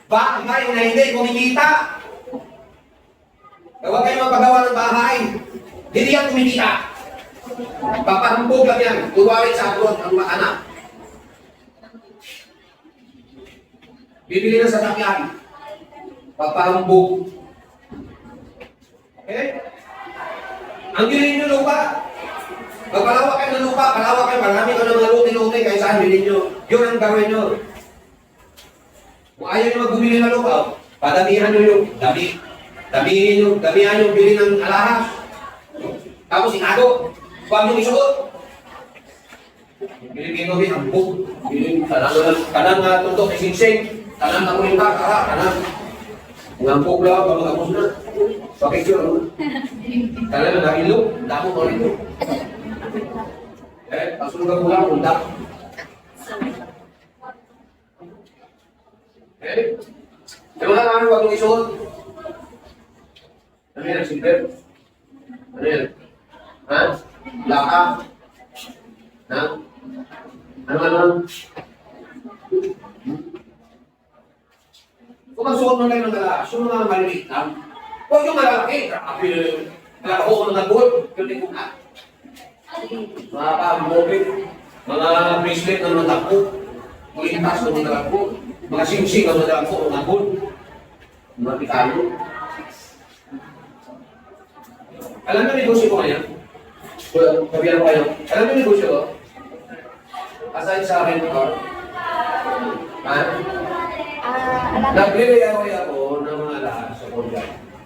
bahay na hindi kumikita. Huwag kayong magpagawa ng bahay. Hindi yan kumikita. Papahambog lang yan. Kunwari sa abroad ang mga anak. Bibili ng sasakyan. Papahambog. Okay? Ang bilhin nyo lupa. Pagpalawak kayo ng lupa, palawak kayo, marami ka ng mga luti-luti, kaya saan bilhin nyo. Yun ang gawin nyo. Kung ayaw nyo magbumili ng lupa, padamihan nyo yung dami. Damihan yung bilhin ng alahas. Tapos ikado. Huwag nyo isuot. Pilipino din ang buk. Kanang tutok isingsing. Kanang kamulinta, kanang ngampok lang, pamagapos na. Pakicture. Kanang nag-ilog, damo mo rin. Pasunod ka mula, punta. Yung mga namin, huwag mong isuot. Ano yan, silver? Ano yan? Ha? Laka? Ha? Ano? Kung magsuot mo kayo ng galakas, yung mga maliliit lang, huwag yung malalaki. Grabe, nalako ko ng nagbuot, yung tingko na. Mga pang-mobile, mga bracelet na natakbo, mga itas na natakbo, mga sing-sing na natakbo, mga nagbuot, mga pikalo. Alam mo negosyo ko ngayon? Kabihan ko kayo. Alam mo negosyo ko? Aside sa akin ito, nag-layaway ako ng mga lahat sa Korea.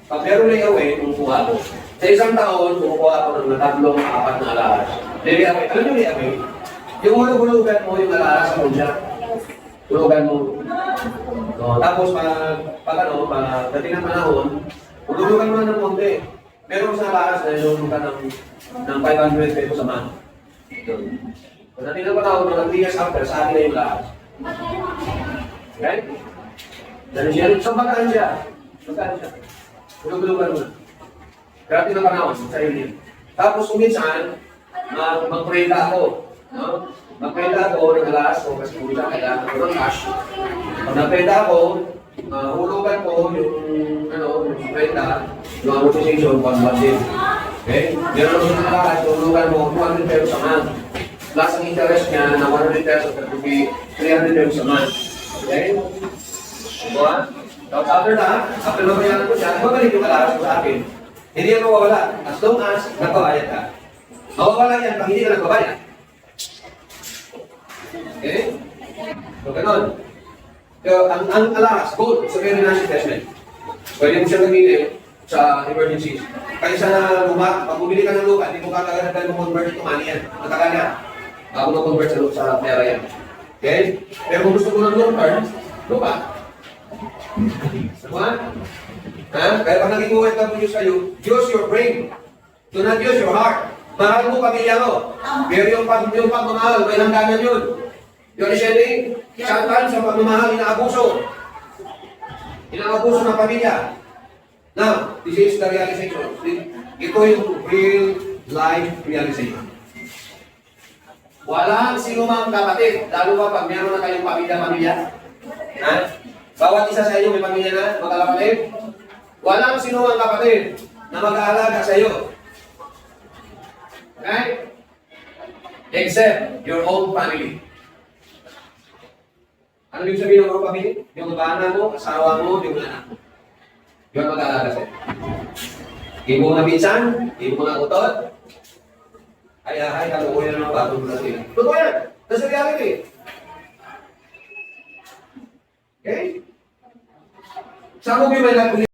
Pag meron layaway, kumukuha ko. Sa isang taon, kumukuha ako ng 3-4 na alahas. Layaway. Alam niyo layaway? Yung hulog-hulugan mo yung alahas sa Korea. Hulugan mo. No, tapos pag dating ng panahon, hulugan mo ng konti. Meron sa alahas na yung ka ng 500 pesos a month. Kung dating ng panahon, mga 3 years after, sa akin na yung alahas. Okay? Dahil siya, sa bagaan siya. Bagaan siya. Hulog-hulugan mo. Grabe na panahon sa iyo. Tapos kung minsan, mag-prenda ako. No? Mag-prenda ako ng alas ko kasi kung minsan kailangan ko ng cash. Pag nag-prenda ako, hulugan ko yung prenda, yung amortization, 1 din. Okay? Meron ako ng alas, hulugan mo, 200 pesos a month. Plus ang interest niya na 100 pesos, that would be 300 pesos a month. Okay? Diba? Tapos after nabayaran ko siya, magaling yung alas ko sa akin. Hindi yan mawawala. As long as nagbabayad ka. Mawawala yan pag hindi ka nagbabayad. Okay? So, ganun. So, ang alas, gold, sa very nice investment. Pwede mo siya gamili sa emergencies. Kaysa na pag bumili ka ng lupa, hindi mo kakaganagan mo convert ito money yan. Matagal na. Bago mo-convert sa pera yan. Okay? Pero kung gusto ko ng long term, lupa. Diba? Kaya pag naging OFW sa'yo, use your brain. Do not use your heart. Mahal mo pamilya mo. Pero yung pagmamahal, may hangganan yun. Yung listening, sometimes sa pagmamahal, inaabuso. Inaabuso ng pamilya. Now, this is the realization. Ito yung real life realization. Walang sinumang kapatid, lalo pa pag meron na kayong pamilya-pamilya. Ha? Bawat isa sa inyo may pamilya na, magkakapatid. Walang sinumang kapatid na mag-aalaga sa iyo. Okay? Except your own family. Ano yung sabihin ng own family? Yung bana mo, asawa mo, yung anak mo. Yung mag-aalaga sa iyo. Hindi mo mga pinsan, hindi mo mga utot. Ay, kalukuyan na ng bagong natin. Totoo yan. Nasa reality. Okay? Saan mo may